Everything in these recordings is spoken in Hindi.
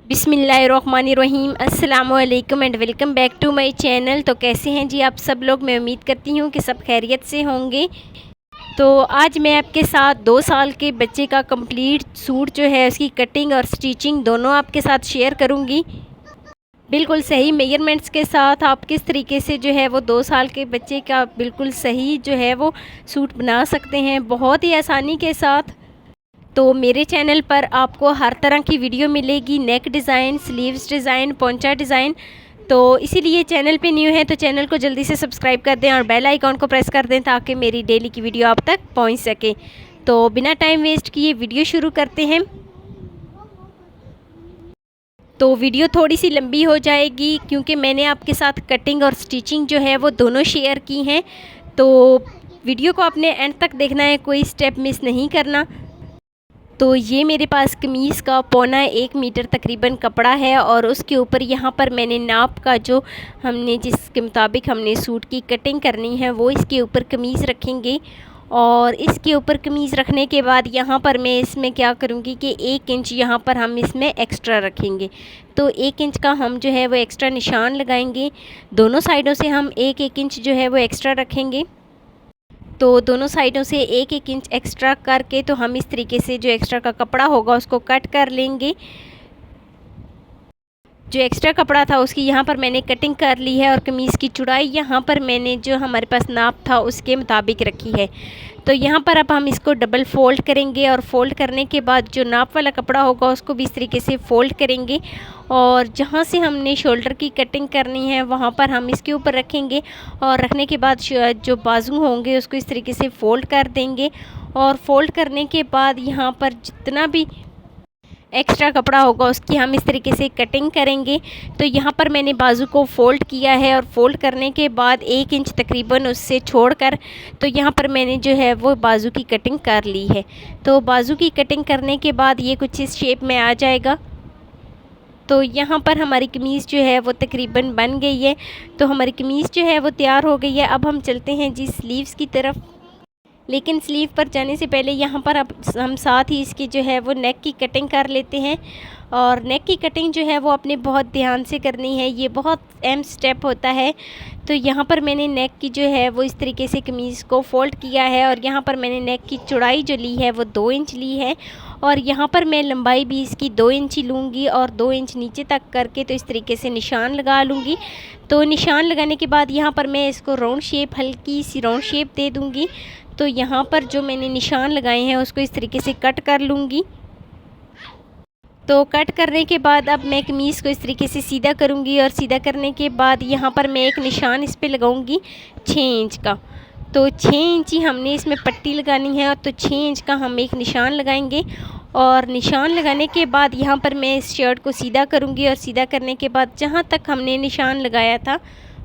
बिस्मिल्लाहिर्रहमानिर्रहीम अस्सलामुअलैकुम and welcome back to my channel. तो कैसे हैं जी आप सब लोग। मैं उम्मीद करती हूँ कि सब खैरियत से होंगे। तो आज मैं आपके साथ 2 साल के बच्चे का कंप्लीट सूट जो है उसकी कटिंग और स्टिचिंग दोनों आपके साथ शेयर करूँगी। बिल्कुल सही मेजरमेंट्स के साथ आप किस तरीके से जो है वो 2 साल के बच्चे का बिल्कुल सही जो है वो सूट बना सकते हैं बहुत ही आसानी के साथ। तो मेरे चैनल पर आपको हर तरह की वीडियो मिलेगी, neck design, sleeves design, poncho design. तो इसीलिए चैनल पे न्यू है तो चैनल को जल्दी से सब्सक्राइब कर दें और बेल आइकॉन को प्रेस कर दें ताकि मेरी डेली की वीडियो आप तक पहुंच सके। तो बिना टाइम वेस्ट किए वीडियो शुरू करते हैं। तो वीडियो थोड़ी सी लंबी हो जाएगी क्योंकि मैंने आपके साथ कटिंग और स्टिचिंग जो है वो दोनों शेयर की हैं। तो वीडियो को अपने एंड तक देखना है, कोई स्टेप मिस नहीं करना। तो ये मेरे पास कमीज़ का 1.25 मीटर तकरीबन कपड़ा है और उसके ऊपर यहाँ पर मैंने नाप का जो हमने जिसके मुताबिक हमने सूट की कटिंग करनी है वो इसके ऊपर कमीज़ रखेंगे। और इसके ऊपर कमीज़ रखने के बाद यहाँ पर मैं इसमें क्या करूँगी कि 1 इंच यहाँ पर हम इसमें एक्स्ट्रा रखेंगे। तो 1 इंच का हम जो है वो एक्स्ट्रा निशान लगाएंगे। दोनों साइडों से हम 1-1 इंच जो है वो एक्स्ट्रा रखेंगे। तो दोनों साइडों से 1-1 इंच एक्स्ट्रा करके तो हम इस तरीके से जो एक्स्ट्रा का कपड़ा होगा उसको कट कर लेंगे। जो एक्स्ट्रा कपड़ा था उसकी यहाँ पर मैंने कटिंग कर ली है और कमीज़ की चौड़ाई यहाँ पर मैंने जो हमारे पास नाप था उसके मुताबिक रखी है। तो यहाँ पर अब हम इसको डबल फ़ोल्ड करेंगे और फ़ोल्ड करने के बाद जो नाप वाला कपड़ा होगा उसको भी इस तरीके से फ़ोल्ड करेंगे और जहाँ से हमने शोल्डर की कटिंग करनी है वहाँ पर हम इसके ऊपर रखेंगे और रखने के बाद जो बाजू होंगे उसको इस तरीके से फ़ोल्ड कर देंगे। और फ़ोल्ड करने के बाद यहाँ पर जितना भी एक्स्ट्रा कपड़ा होगा उसकी हम इस तरीके से कटिंग करेंगे। तो यहाँ पर मैंने बाजू को फ़ोल्ड किया है और फ़ोल्ड करने के बाद 1 इंच तकरीबन उससे छोड़कर तो यहाँ पर मैंने जो है वो बाजू की कटिंग कर ली है। तो बाजू की कटिंग करने के बाद ये कुछ इस शेप में आ जाएगा। तो यहाँ पर हमारी कमीज़ जो है वो तकरीबन बन गई है। तो हमारी कमीज़ जो है वो तैयार हो गई है। अब हम चलते हैं जी स्लीव्स की तरफ। लेकिन स्लीव पर जाने से पहले यहाँ पर अब हम साथ ही इसकी जो है वो नेक की कटिंग कर लेते हैं। और नेक की कटिंग जो है वो अपने बहुत ध्यान से करनी है, ये बहुत अहम स्टेप होता है। तो यहाँ पर मैंने नेक की जो है वो इस तरीके से कमीज़ को फ़ोल्ड किया है और यहाँ पर मैंने नेक की चौड़ाई जो ली है वो 2 इंच ली है और यहाँ पर मैं लंबाई भी इसकी 2 इंच ही लूँगी और 2 इंच नीचे तक करके तो इस तरीके से निशान लगा लूँगी। तो निशान लगाने के बाद यहाँ पर मैं इसको राउंड शेप, हल्की सी राउंड शेप दे दूँगी। तो यहाँ पर जो मैंने निशान लगाए हैं उसको इस तरीके से कट कर लूँगी। तो कट करने के बाद अब मैं कमीज़ को इस तरीके से सीधा करूँगी और सीधा करने के बाद यहाँ पर मैं एक निशान इस पे लगाऊँगी 6 इंच का। तो 6 इंच ही हमने इसमें पट्टी लगानी है तो 6 इंच का हम एक निशान लगाएंगे। और निशान लगाने के बाद यहाँ पर मैं इस शर्ट को सीधा करूँगी और सीधा करने के बाद जहाँ तक हमने निशान लगाया था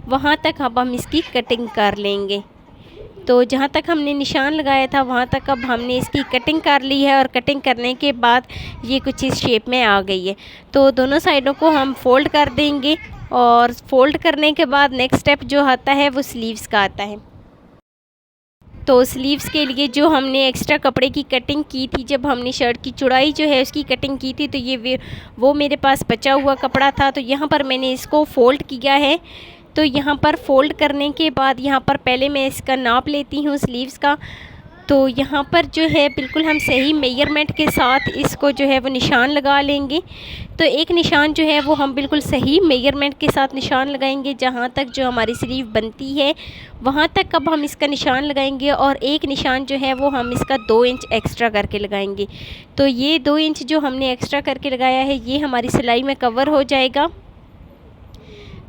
वहाँ तक अब हम इसकी कटिंग कर लेंगे। तो जहाँ तक हमने निशान लगाया था वहाँ तक अब हमने इसकी कटिंग कर ली है और कटिंग करने के बाद ये कुछ इस शेप में आ गई है। तो दोनों साइडों को हम फ़ोल्ड कर देंगे और फ़ोल्ड करने के बाद नेक्स्ट स्टेप जो आता है वो स्लीव्स का आता है। तो स्लीव्स के लिए जो हमने एक्स्ट्रा कपड़े की कटिंग की थी, जब हमने शर्ट की चौड़ाई जो है उसकी कटिंग की थी, तो ये वो मेरे पास बचा हुआ कपड़ा था। तो यहाँ पर मैंने इसको फ़ोल्ड किया है। तो यहाँ पर फ़ोल्ड करने के बाद यहाँ पर पहले मैं इसका नाप लेती हूँ स्लीव्स का। तो यहाँ पर जो है बिल्कुल हम सही मेजरमेंट के साथ इसको जो है वो निशान लगा लेंगे। तो एक निशान जो है वो हम बिल्कुल सही मेजरमेंट के साथ निशान लगाएंगे जहाँ तक जो हमारी स्लीव बनती है वहाँ तक अब हम इसका निशान लगाएंगे और एक निशान जो है वो हम इसका 2 इंच एक्स्ट्रा करके लगाएंगे। तो ये 2 इंच जो हमने एक्स्ट्रा करके लगाया है ये हमारी सिलाई में कवर हो जाएगा।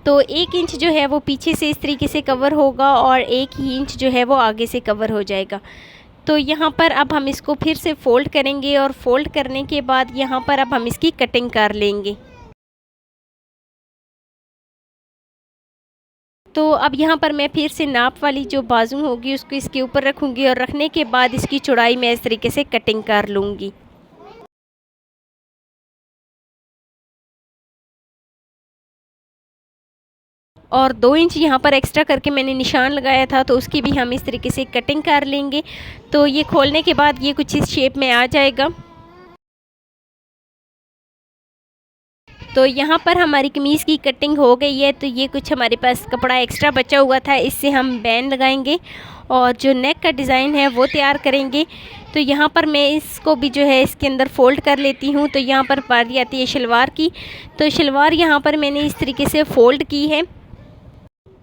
तो 1 इंच जो है वो पीछे से इस तरीके से कवर होगा और 1 ही इंच जो है वो आगे से कवर हो जाएगा। तो यहाँ पर अब हम इसको फिर से फ़ोल्ड करेंगे और फ़ोल्ड करने के बाद यहाँ पर अब हम इसकी कटिंग कर लेंगे। तो अब यहाँ पर मैं फिर से नाप वाली जो बाजू होगी उसको इसके ऊपर रखूँगी और रखने के बाद इसकी चौड़ाई मैं इस तरीके से कटिंग कर लूँगी। और 2 इंच यहाँ पर एक्स्ट्रा करके मैंने निशान लगाया था तो उसकी भी हम इस तरीके से कटिंग कर लेंगे। तो ये खोलने के बाद ये कुछ इस शेप में आ जाएगा। तो यहाँ पर हमारी कमीज़ की कटिंग हो गई है। तो ये कुछ हमारे पास कपड़ा एक्स्ट्रा बचा हुआ था, इससे हम बैन लगाएंगे और जो नेक का डिज़ाइन है वो तैयार करेंगे। तो यहाँ पर मैं इसको भी जो है इसके अंदर फ़ोल्ड कर लेती हूँ। तो यहाँ पर बारी आती है शलवार की। तो शलवार यहाँ पर मैंने इस तरीके से फ़ोल्ड की है।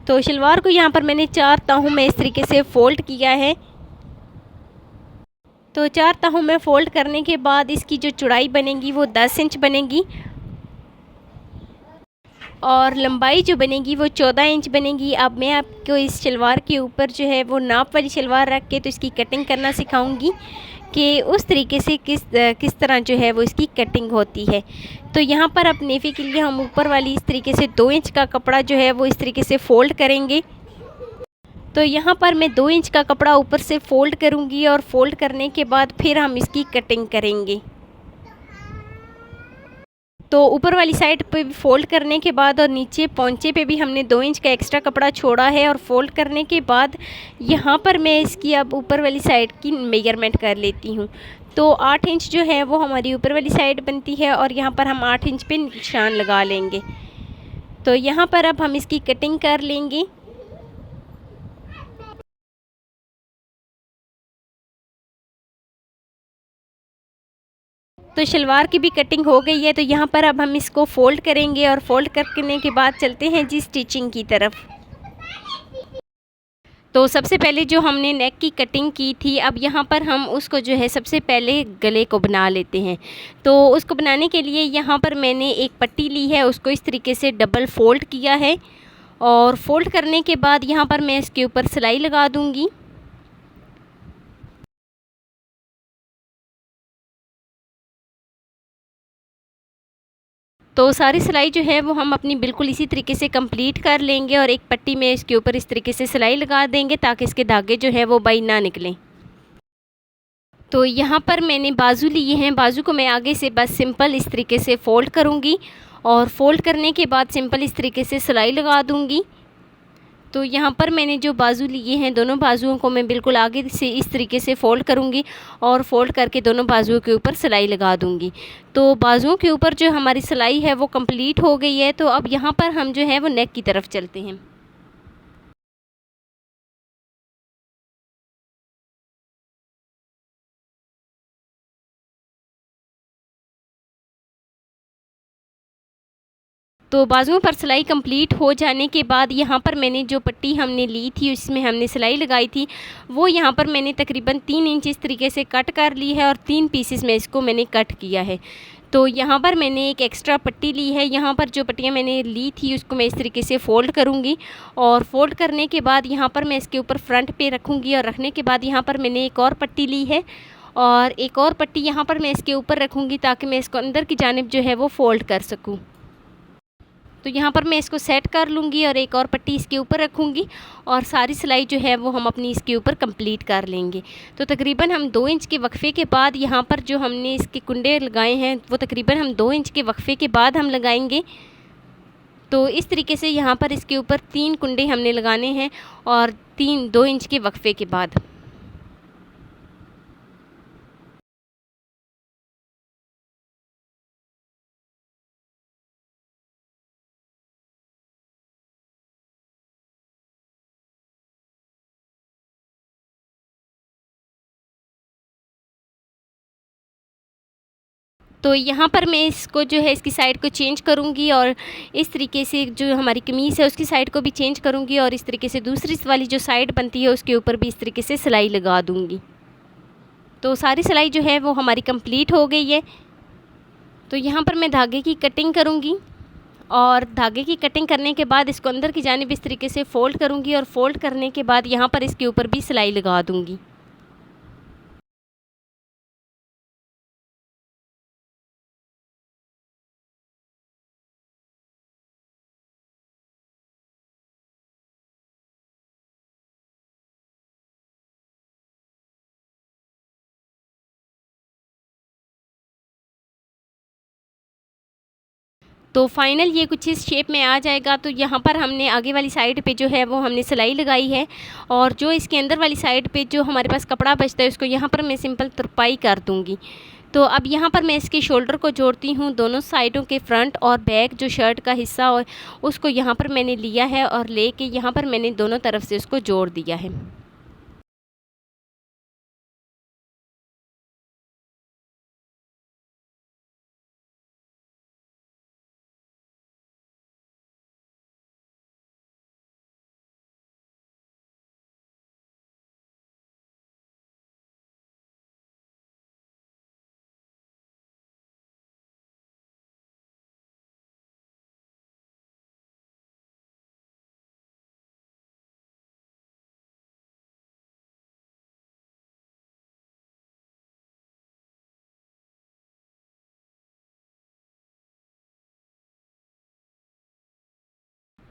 तो शलवार को यहाँ पर मैंने 4 तहों में इस तरीके से फ़ोल्ड किया है। तो 4 तहों में फ़ोल्ड करने के बाद इसकी जो चौड़ाई बनेगी वो 10 इंच बनेगी और लंबाई जो बनेगी वो 14 इंच बनेगी। अब मैं आपको इस शलवार के ऊपर जो है वो नाप वाली शलवार रख के तो इसकी कटिंग करना सिखाऊंगी कि उस तरीके से किस तरह जो है वो इसकी कटिंग होती है। तो यहाँ पर अब नेफ़े के लिए हम ऊपर वाली इस तरीके से 2 इंच का कपड़ा जो है वो इस तरीके से फ़ोल्ड करेंगे। तो यहाँ पर मैं 2 इंच का कपड़ा ऊपर से फ़ोल्ड करूँगी और फ़ोल्ड करने के बाद फिर हम इसकी कटिंग करेंगे। तो ऊपर वाली साइड पे भी फ़ोल्ड करने के बाद और नीचे पौंचे पे भी हमने 2 इंच का एक्स्ट्रा कपड़ा छोड़ा है और फ़ोल्ड करने के बाद यहाँ पर मैं इसकी अब ऊपर वाली साइड की मेजरमेंट कर लेती हूँ। तो 8 इंच जो है वो हमारी ऊपर वाली साइड बनती है और यहाँ पर हम 8 इंच पे निशान लगा लेंगे। तो यहाँ पर अब हम इसकी कटिंग कर लेंगे। तो शलवार की भी कटिंग हो गई है। तो यहाँ पर अब हम इसको फ़ोल्ड करेंगे और फ़ोल्ड करने के बाद चलते हैं जी स्टिचिंग की तरफ। तो सबसे पहले जो हमने नेक की कटिंग की थी, अब यहाँ पर हम उसको जो है सबसे पहले गले को बना लेते हैं। तो उसको बनाने के लिए यहाँ पर मैंने एक पट्टी ली है, उसको इस तरीके से डबल फ़ोल्ड किया है और फ़ोल्ड करने के बाद यहाँ पर मैं इसके ऊपर सिलाई लगा दूँगी। तो सारी सिलाई जो है वो हम अपनी बिल्कुल इसी तरीके से कंप्लीट कर लेंगे और एक पट्टी में इसके ऊपर इस तरीके से सिलाई लगा देंगे ताकि इसके धागे जो है वो बाई ना निकलें। तो यहाँ पर मैंने बाजू लिए हैं, बाजू को मैं आगे से बस सिंपल इस तरीके से फ़ोल्ड करूँगी और फ़ोल्ड करने के बाद सिंपल इस तरीके से सिलाई लगा दूँगी। तो यहाँ पर मैंने जो बाजू लिए हैं, दोनों बाजुओं को मैं बिल्कुल आगे से इस तरीके से फ़ोल्ड करूँगी और फ़ोल्ड करके दोनों बाजुओं के ऊपर सिलाई लगा दूँगी। तो बाजुओं के ऊपर जो हमारी सिलाई है वो कंप्लीट हो गई है। तो अब यहाँ पर हम जो है वो नेक की तरफ चलते हैं। तो बाजुओं पर सिलाई कंप्लीट हो जाने के बाद यहाँ पर मैंने जो पट्टी हमने ली थी उसमें हमने सिलाई लगाई थी, वो यहाँ पर मैंने तकरीबन 3 इंच इस तरीके से कट कर ली है और 3 पीसेस में इसको मैंने कट किया है। तो यहाँ पर मैंने एक एक्स्ट्रा पट्टी ली है। यहाँ पर जो पट्टियाँ मैंने ली थी उसको मैं इस तरीके से फ़ोल्ड करूँगी और फ़ोल्ड करने के बाद यहाँ पर मैं इसके ऊपर फ्रंट पे रखूँगी और रखने के बाद यहाँ पर मैंने एक और पट्टी ली है और एक और पट्टी यहाँ पर मैं इसके ऊपर रखूँगी ताकि मैं इसको अंदर की जानिब जो है वो फ़ोल्ड कर सकूँ। तो यहाँ पर मैं इसको सेट कर लूँगी और एक और पट्टी इसके ऊपर रखूँगी और सारी सिलाई जो है वो हम अपनी इसके ऊपर कंप्लीट कर लेंगे। तो तकरीबन हम 2 इंच के वक्फ़े के बाद यहाँ पर जो हमने इसके कुंडे लगाए हैं वो तकरीबन हम 2 इंच के वक्फ़े के बाद हम लगाएंगे। तो इस तरीके से यहाँ पर इसके ऊपर 3 कुंडे हमने लगाने हैं और 2 इंच के वक्फ़े के बाद। तो यहाँ पर मैं इसको जो है इसकी साइड को चेंज करूँगी और इस तरीके से जो हमारी कमीज़ है उसकी साइड को भी चेंज करूँगी और इस तरीके से दूसरी वाली जो साइड बनती है उसके ऊपर भी इस तरीके से सिलाई लगा दूँगी। तो सारी सिलाई जो है वो हमारी कंप्लीट हो गई है। तो यहाँ पर मैं धागे की कटिंग करूँगी और धागे की कटिंग करने के बाद इसको अंदर की जानिब इस तरीके से फ़ोल्ड करूँगी और फ़ोल्ड करने के बाद यहाँ पर इसके ऊपर भी सिलाई लगा दूँगी। तो फाइनल ये कुछ इस शेप में आ जाएगा। तो यहाँ पर हमने आगे वाली साइड पे जो है वो हमने सिलाई लगाई है और जो इसके अंदर वाली साइड पे जो हमारे पास कपड़ा बचता है उसको यहाँ पर मैं सिंपल तुरपाई कर दूँगी। तो अब यहाँ पर मैं इसके शोल्डर को जोड़ती हूँ, दोनों साइडों के फ्रंट और बैक जो शर्ट का हिस्सा और उसको यहाँ पर मैंने लिया है और लेके यहाँ पर मैंने दोनों तरफ से उसको जोड़ दिया है।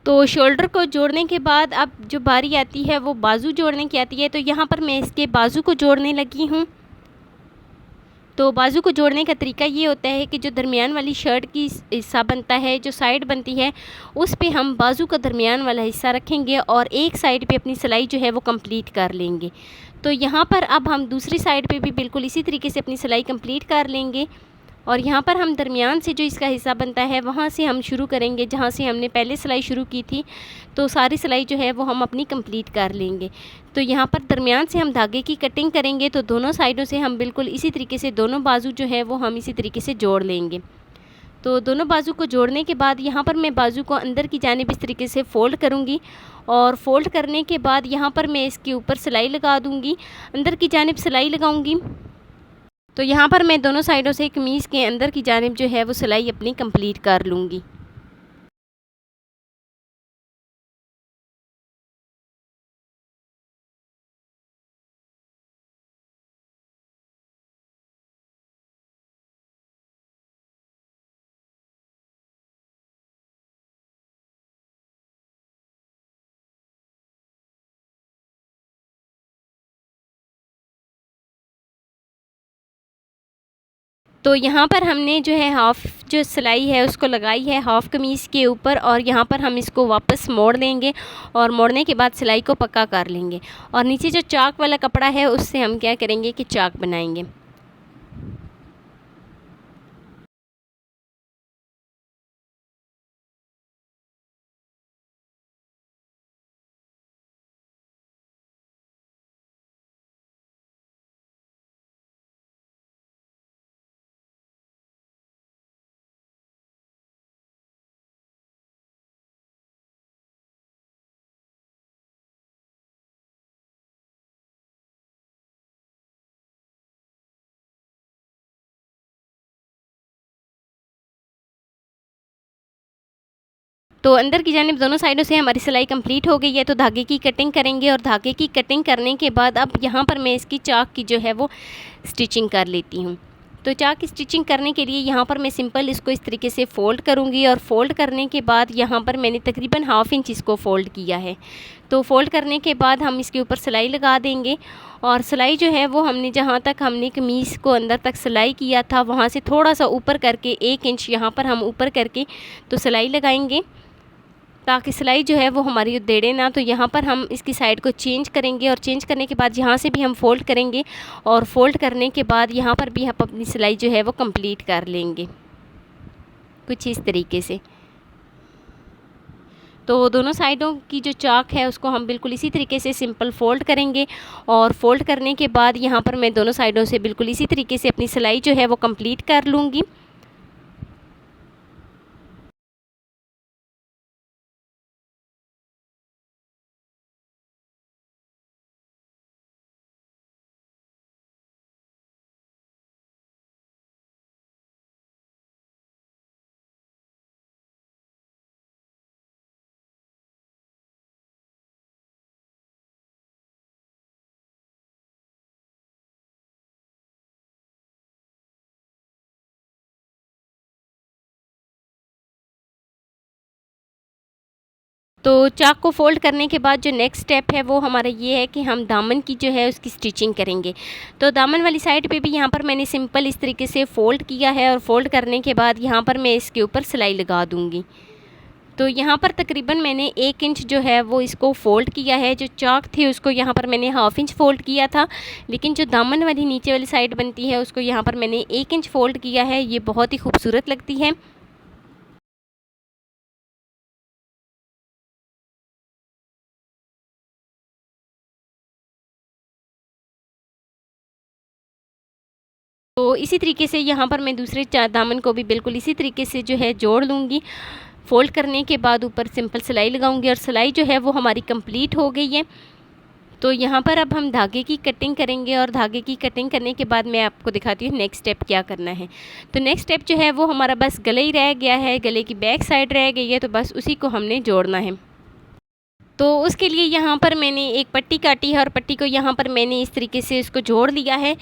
तो शोल्डर को जोड़ने के बाद अब जो बारी आती है वो बाजू जोड़ने की आती है। तो यहाँ पर मैं इसके बाजू को जोड़ने लगी हूँ। तो बाजू को जोड़ने का तरीका ये होता है कि जो दरमियान वाली शर्ट की हिस्सा बनता है, जो साइड बनती है, उस पे हम बाजू का दरमियान वाला हिस्सा रखेंगे और एक साइड पे अपनी सिलाई जो है वो कंप्लीट कर लेंगे। तो यहाँ पर अब हम दूसरी साइड पे भी बिल्कुल इसी तरीके से अपनी सिलाई कंप्लीट कर लेंगे और यहाँ पर हम दरमियान से जो इसका हिस्सा बनता है वहाँ से हम शुरू करेंगे जहाँ से हमने पहले सिलाई शुरू की थी। तो सारी सिलाई जो है वो हम अपनी कंप्लीट कर लेंगे। तो यहाँ पर दरमियान से हम धागे की कटिंग करेंगे। तो दोनों साइडों से हम बिल्कुल इसी तरीके से दोनों बाजू जो है वो हम इसी तरीके से जोड़ लेंगे। तो दोनों बाजू को जोड़ने के बाद यहाँ पर मैं बाजू को अंदर की जानिब इस तरीके से फ़ोल्ड करूँगी और फ़ोल्ड करने के बाद यहाँ पर मैं इसके ऊपर सिलाई लगा दूँगी, अंदर की जानिब सिलाई लगाऊँगी। तो यहाँ पर मैं दोनों साइडों से कमीज़ के अंदर की जानिब जो है वो सिलाई अपनी कंप्लीट कर लूँगी। तो यहाँ पर हमने जो है हाफ़ जो सिलाई है उसको लगाई है हाफ़ कमीज़ के ऊपर और यहाँ पर हम इसको वापस मोड़ देंगे और मोड़ने के बाद सिलाई को पक्का कर लेंगे और नीचे जो चाक वाला कपड़ा है उससे हम क्या करेंगे कि चाक बनाएंगे। तो अंदर की जानिब दोनों साइडों से हमारी सिलाई कंप्लीट हो गई है। तो धागे की कटिंग करेंगे और धागे की कटिंग करने के बाद अब यहाँ पर मैं इसकी चाक की जो है वो स्टिचिंग कर लेती हूँ। तो चाक की स्टिचिंग करने के लिए यहाँ पर मैं सिंपल इसको इस तरीके से फ़ोल्ड करूँगी और फ़ोल्ड करने के बाद यहाँ पर मैंने तकरीबन ½ इंच इसको फ़ोल्ड किया है। तो फ़ोल्ड करने के बाद हम इसके ऊपर सिलाई लगा देंगे और सिलाई जो है वो हमने जहाँ तक हमने कमीज़ को अंदर तक सिलाई किया था वहाँ से थोड़ा सा ऊपर करके 1 इंच यहाँ पर हम ऊपर करके तो सिलाई लगाएंगे ताकि सिलाई जो है वो हमारी उधेड़े ना। तो यहाँ पर हम इसकी साइड को चेंज करेंगे और चेंज करने के बाद यहाँ से भी हम फ़ोल्ड करेंगे और फ़ोल्ड करने के बाद यहाँ पर भी हम अपनी सिलाई जो है वो कंप्लीट कर लेंगे कुछ इस तरीके से। तो दोनों साइडों की जो चाक है उसको हम बिल्कुल इसी तरीके से सिंपल फ़ोल्ड करेंगे और फ़ोल्ड करने के बाद यहाँ पर मैं दोनों साइडों से बिल्कुल इसी तरीके से अपनी सिलाई जो है वो कंप्लीट कर लूँगी। तो चाक को फ़ोल्ड करने के बाद जो नेक्स्ट स्टेप है वो हमारा ये है कि हम दामन की जो है उसकी स्टिचिंग करेंगे। तो दामन वाली साइड पे भी यहाँ पर मैंने सिंपल इस तरीके से फ़ोल्ड किया है और फ़ोल्ड करने के बाद यहाँ पर मैं इसके ऊपर सिलाई लगा दूँगी। तो यहाँ पर तकरीबन मैंने 1 इंच जो है वो इसको फ़ोल्ड किया है। जो चाक थी उसको यहाँ पर मैंने ½ इंच फ़ोल्ड किया था, लेकिन जो दामन वाली नीचे वाली साइड बनती है उसको यहाँ पर मैंने 1 इंच फ़ोल्ड किया है। ये बहुत ही खूबसूरत लगती है। तो इसी तरीके से यहाँ पर मैं दूसरे दामन को भी बिल्कुल इसी तरीके से जो है जोड़ लूँगी। फ़ोल्ड करने के बाद ऊपर सिंपल सिलाई लगाऊंगी और सिलाई जो है वो हमारी कंप्लीट हो गई है। तो यहाँ पर अब हम धागे की कटिंग करेंगे और धागे की कटिंग करने के बाद मैं आपको दिखाती हूँ नेक्स्ट स्टेप क्या करना है। तो नेक्स्ट स्टेप जो है वो हमारा बस गले ही रह गया है, गले की बैक साइड रह गई है, तो बस उसी को हमने जोड़ना है। तो उसके लिए यहाँ पर मैंने एक पट्टी काटी है और पट्टी को यहाँ पर मैंने इस तरीके से इसको जोड़ लिया है।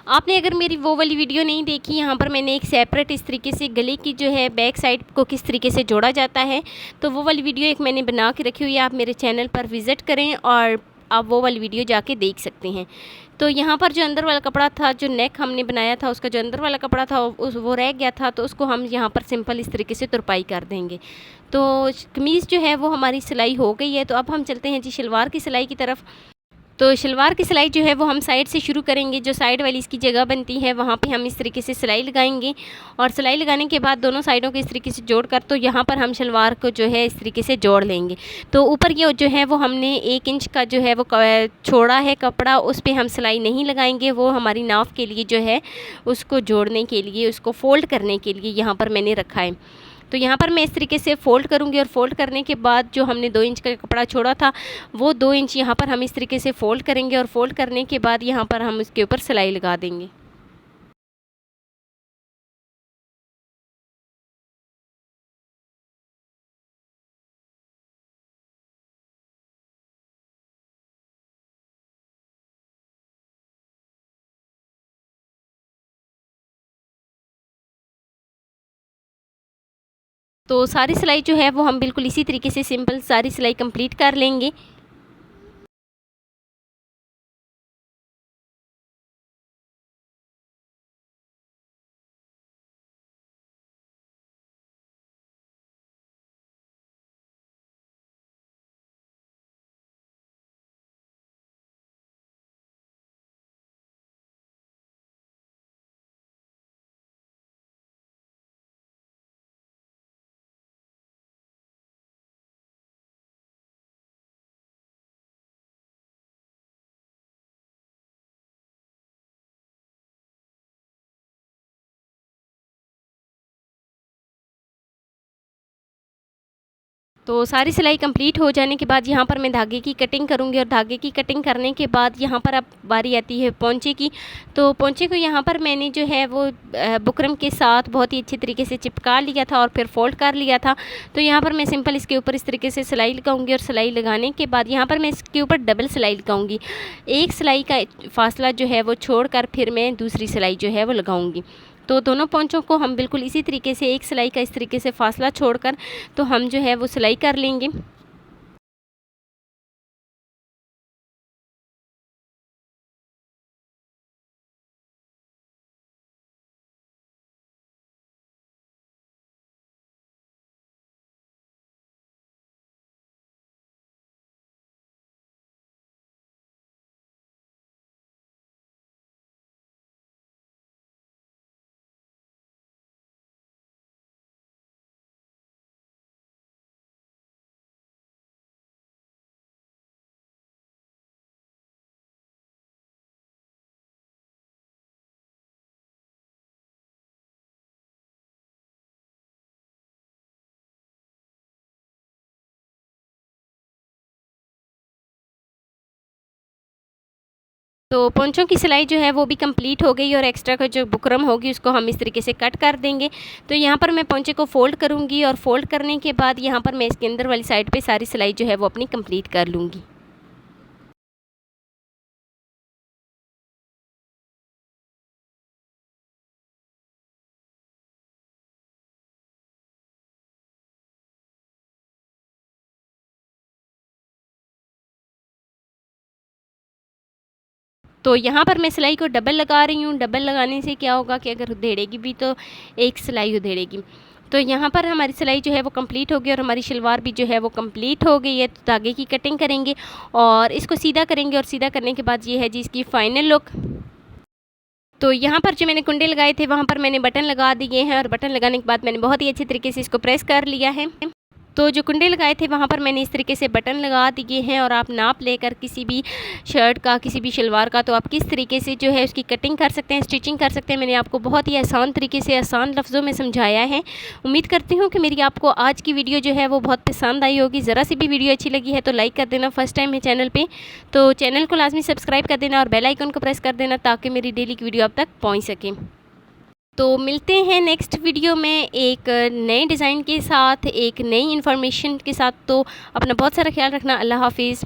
आपने अगर मेरी वो वाली वीडियो नहीं देखी, यहाँ पर मैंने एक सेपरेट इस तरीके से गले की जो है बैक साइड को किस तरीके से जोड़ा जाता है, तो वो वाली वीडियो एक मैंने बना के रखी हुई है। आप मेरे चैनल पर विज़िट करें और आप वो वाली वीडियो जाके देख सकते हैं। तो यहाँ पर जो अंदर वाला कपड़ा था, जो नेक हमने बनाया था उसका जो अंदर वाला कपड़ा था वो रह गया था, तो उसको हम यहाँ पर सिंपल इस तरीके से तुरपाई कर देंगे। तो कमीज़ जो है वो हमारी सिलाई हो गई है। तो अब हम चलते हैं जी शलवार की सिलाई की तरफ। तो शलवार की सिलाई जो है वो हम साइड से शुरू करेंगे। जो साइड वाली इसकी जगह बनती है वहाँ पे हम इस तरीके से सिलाई लगाएंगे और सिलाई लगाने के बाद दोनों साइडों को इस तरीके से जोड़कर तो यहाँ पर हम शलवार को जो है इस तरीके से जोड़ लेंगे। तो ऊपर ये जो है वो हमने 1 इंच का जो है वो छोड़ा है कपड़ा, उस पर हम सिलाई नहीं लगाएंगे। वो हमारी नाफ के लिए जो है उसको जोड़ने के लिए, उसको फ़ोल्ड करने के लिए यहाँ पर मैंने रखा है। तो यहाँ पर मैं इस तरीके से फ़ोल्ड करूँगी और फ़ोल्ड करने के बाद जो हमने 2 इंच का कपड़ा छोड़ा था वो 2 इंच यहाँ पर हम इस तरीके से फ़ोल्ड करेंगे और फ़ोल्ड करने के बाद यहाँ पर हम उसके ऊपर सिलाई लगा देंगे। तो सारी सिलाई जो है वो हम बिल्कुल इसी तरीके से सिंपल सारी सिलाई कंप्लीट कर लेंगे। तो सारी सिलाई कंप्लीट हो जाने के बाद यहाँ पर मैं धागे की कटिंग करूँगी और धागे की कटिंग करने के बाद यहाँ पर अब बारी आती है पोंचे की। तो पोंचे को यहाँ पर मैंने जो है वो बुकरम के साथ बहुत ही अच्छी तरीके से चिपका लिया था और फिर फोल्ड कर लिया था। तो यहाँ पर मैं सिंपल इसके ऊपर इस तरीके से सिलाई लगाऊंगी और सिलाई लगाने के बाद यहाँ पर मैं इसके ऊपर डबल सिलाई लगाऊंगी। एक सिलाई का फासला जो है वो छोड़कर फिर मैं दूसरी सिलाई जो है वो लगाऊंगी। तो दोनों पोंचों को हम बिल्कुल इसी तरीके से एक सिलाई का इस तरीके से फासला छोड़कर तो हम जो है वो सिलाई कर लेंगे। तो पोंचों की सिलाई जो है वो भी कंप्लीट हो गई और एक्स्ट्रा का जो बुकरम होगी उसको हम इस तरीके से कट कर देंगे। तो यहाँ पर मैं पोंचे को फ़ोल्ड करूँगी और फ़ोल्ड करने के बाद यहाँ पर मैं इसके अंदर वाली साइड पे सारी सिलाई जो है वो अपनी कंप्लीट कर लूँगी। तो यहाँ पर मैं सिलाई को डबल लगा रही हूँ। डबल लगाने से क्या होगा कि अगर उधेड़ेगी भी तो एक सिलाई उधेड़ेगी। तो यहाँ पर हमारी सिलाई जो है वो कंप्लीट हो गई और हमारी शलवार भी जो है वो कंप्लीट हो गई है। तो धागे की कटिंग करेंगे और इसको सीधा करेंगे और सीधा करने के बाद ये है जी इसकी फ़ाइनल लुक। तो यहाँ पर जो मैंने कुंडे लगाए थे वहाँ पर मैंने बटन लगा दिए हैं और बटन लगाने के बाद मैंने बहुत ही अच्छे तरीके से इसको प्रेस कर लिया है। तो जो कुंडे लगाए थे वहाँ पर मैंने इस तरीके से बटन लगा दिए हैं और आप नाप लेकर किसी भी शर्ट का, किसी भी शलवार का, तो आप किस तरीके से जो है उसकी कटिंग कर सकते हैं, स्टिचिंग कर सकते हैं। मैंने आपको बहुत ही आसान तरीके से, आसान लफ्ज़ों में समझाया है। उम्मीद करती हूँ कि मेरी आपको आज की वीडियो जो है वो बहुत पसंद आई होगी। ज़रा सी भी वीडियो अच्छी लगी है तो लाइक कर देना। फर्स्ट टाइम है चैनल पर तो चैनल को लाजमी सब्सक्राइब कर देना और बेल आइकन को प्रेस कर देना ताकि मेरी डेली की वीडियो आप तक पहुँच सके। तो मिलते हैं नेक्स्ट वीडियो में एक नए डिज़ाइन के साथ, एक नई इन्फॉर्मेशन के साथ। तो अपना बहुत सारा ख्याल रखना। अल्लाह हाफिज़।